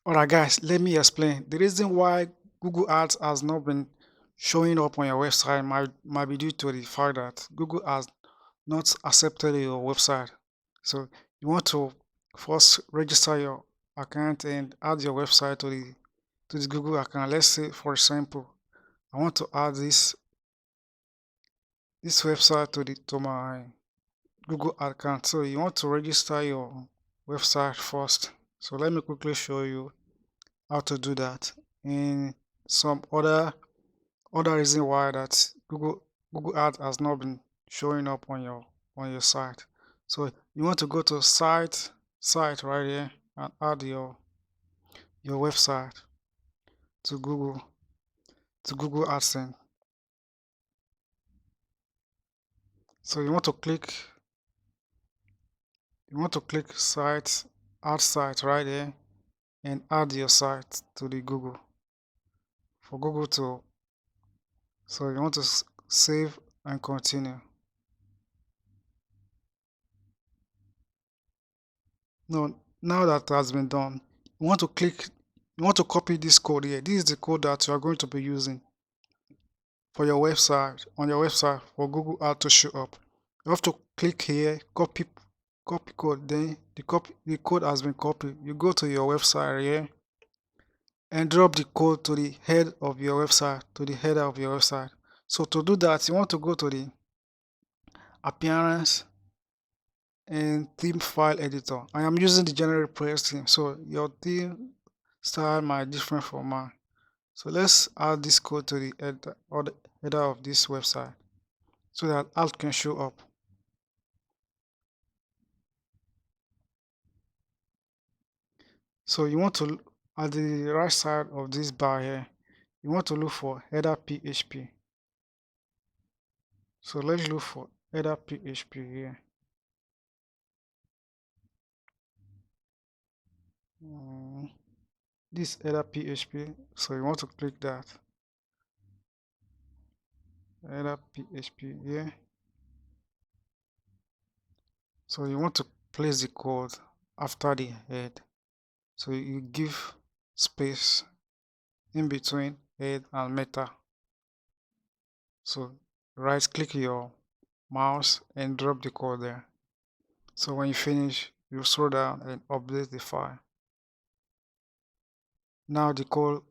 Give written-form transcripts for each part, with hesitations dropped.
Alright guys, let me explain. The reason why Google Ads has not been showing up on your website might be due to the fact that Google has not accepted your website. So you want to first register your account and add your website to the Google account. Let's say for example, I want to add this website to my Google account. So you want to register your website first. So let me quickly show you how to do that. And some other reason why that Google Ads has not been showing up on your site. So you want to go to site right here and add your website to Google AdSense. So you want to click site, add site right here and add your site to the Google for Google to. So you want to save and continue. No, now that has been done, you want to click, you want to copy this code here. This is the code that you are going to be using for your website, on your website for Google Ads to show up. You have to click here, copy code, then the code has been copied. You go to your website here and drop the code to the head of your website, to the header of your website. So to do that, you want to go to the appearance and theme file editor. I am using the generic press theme, so your theme style might different from mine. So let's add this code to the header or the header of this website so that alt can show up. So you want to at the right side of this bar here, you want to look for header PHP. So let's look for header PHP here. This header PHP, so you want to click that header PHP here. So you want to place the code after the head. So you give space in between head and meta. So right click your mouse and drop the code there. So when you finish, you scroll down and update the file. Now the code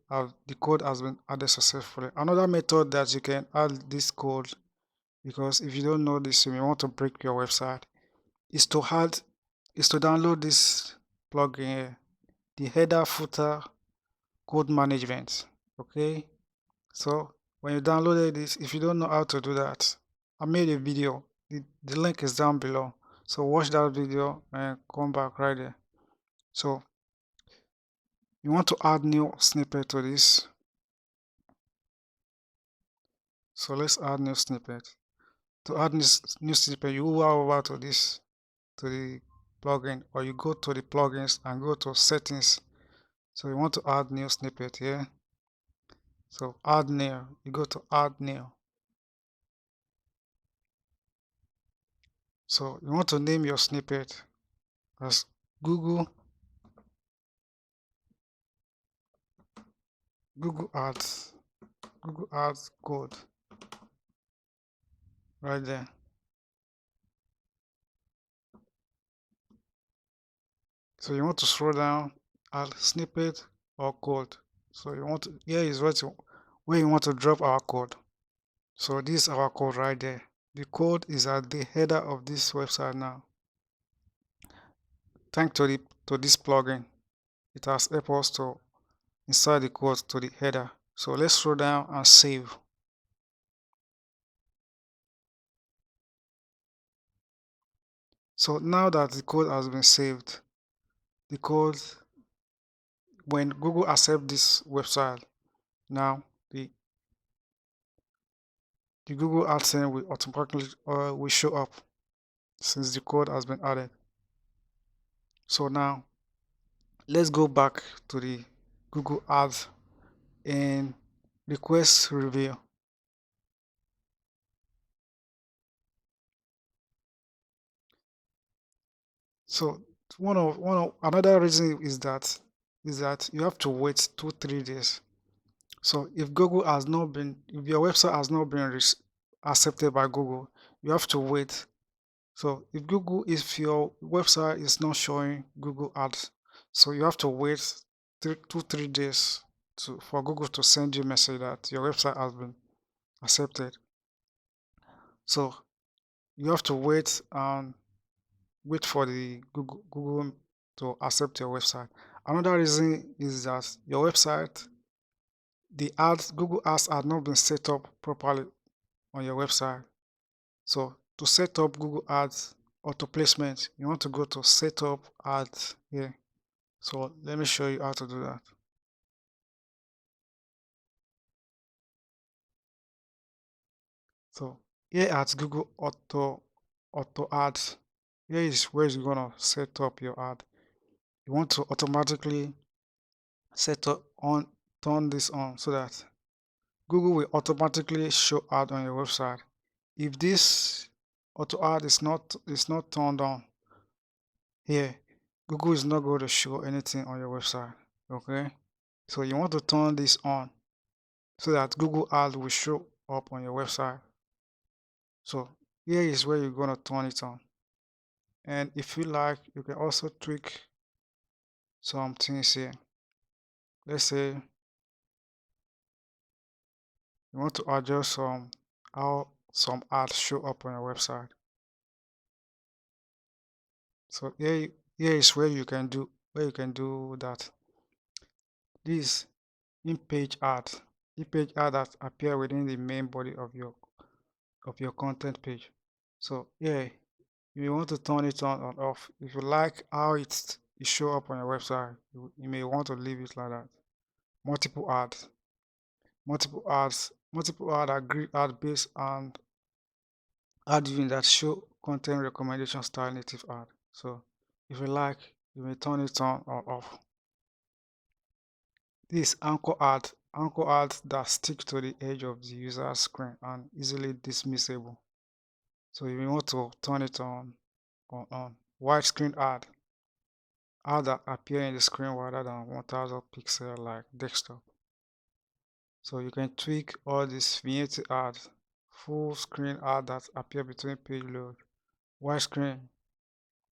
has been added successfully. Another method that you can add this code, because if you don't know this, you may want to break your website, is to download this plugin here, the header footer code management. Okay, so when you downloaded this, if you don't know how to do that, I made a video. The link is down below. So watch that video and come back right there. So you want to add new snippet to this. So let's add new snippet. To add this new snippet, you go over to the plugin, or you go to the plugins and go to settings. So you want to add new snippet here. So add new, you go to add new. So you want to name your snippet as Google Ads, Google Ads code right there. So you want to scroll down, add snippet or code. So you want to, here is where you want to drop our code. So this is our code right there. The code is at the header of this website now. Thanks to this plugin, it has helped us to insert the code to the header. So let's scroll down and save. So now that the code has been saved, the code, when Google accepts this website, now the Google AdSense will automatically will show up since the code has been added. So now let's go back to the Google Ads and request review. So one of another reason is that is that you have to wait 2 3 days. So if Google has not been, if your website has not been accepted by Google, you have to wait. So if your website is not showing Google ads, so you have to wait 2 3 days for Google to send you a message that your website has been accepted. So you have to wait and wait for the Google to accept your website. Another reason is that your website, the ads, Google ads have not been set up properly on your website. So to set up Google Ads auto placement, you want to go to setup ads here. So let me show you how to do that. So here at Google Auto Ads, here is where you're gonna set up your ad. You want to automatically set up on turn this on so that Google will automatically show ad on your website. If this auto ad is not turned on here, Google is not going to show anything on your website. Okay, so you want to turn this on so that Google Ads will show up on your website. So here is where you're going to turn it on. And if you like, you can also tweak some things here. Let's say you want to adjust how some ads show up on your website. So here is where you can do that. This in-page ad, in-page ad that appear within the main body of your content page. So yeah, you want to turn it on or off. If you like how it show up on your website, you may want to leave it like that. Multiple ads, multiple ads are great ad based and ad viewing that show content recommendation style native ad. So if you like, you may turn it on or off. This anchor ads that stick to the edge of the user screen and easily dismissible. So you may want to turn it on or on. Widescreen ad that appear in the screen wider than 1000 pixels like desktop. So you can tweak all these vignette ads, full screen ad that appear between page load, widescreen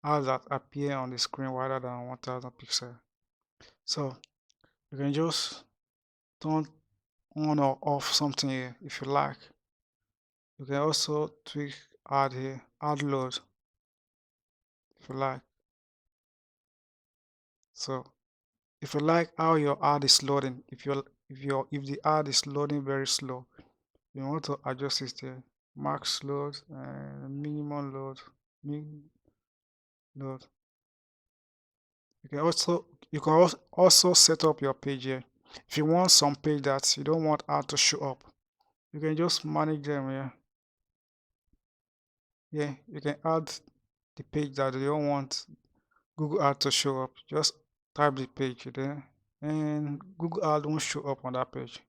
ads that appear on the screen wider than 1000 pixels. So you can just turn on or off something here if you like. You can also tweak ad here, ad load if you like. So if you like how your ad is loading, if the ad is loading very slow, you want to adjust it here. Max load and minimum load. Min load. You can also set up your page here. If you want some page that you don't want ad to show up, you can just manage them here. Yeah, you can add the page that you don't want Google ad to show up. Just type the page there, and Google ad won't show up on that page.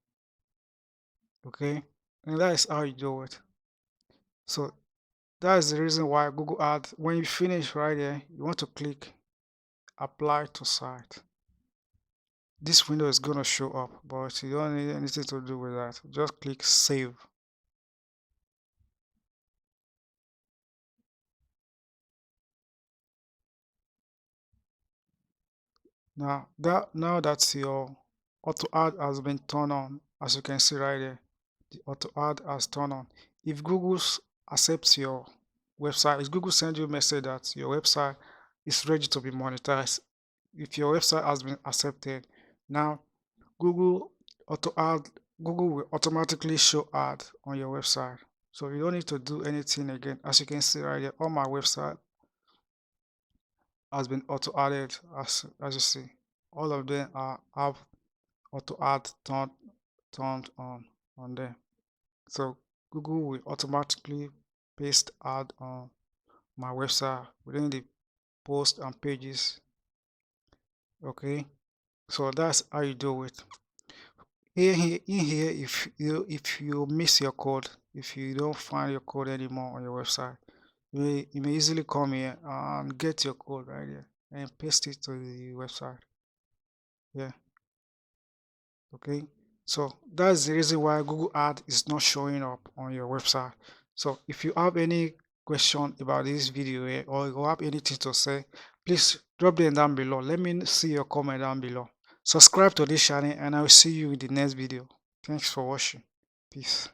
Okay, and that is how you do it. So that is the reason why Google Ads, when you finish right here, you want to click apply to site. This window is going to show up, but you don't need anything to do with that. Just click save. Now that your auto ad has been turned on, as you can see right there, the auto ad has turned on. If Google accepts your website, if Google sends you a message that your website is ready to be monetized, if your website has been accepted, now Google auto ad Google will automatically show ad on your website. So you don't need to do anything again. As you can see right here, on my website has been auto added as you see. All of them have auto add turned on there. So Google will automatically paste ad on my website within the post and pages. Okay, so that's how you do it. In here, if you miss your code, if you don't find your code anymore on your website, you may easily come here and get your code right here and paste it to the website. Yeah. Okay, so that's the reason why Google Ad is not showing up on your website. So if you have any question about this video here, or you have anything to say, please drop them down below. Let me see your comment down below. Subscribe to this channel and I will see you in the next video. Thanks for watching. Peace.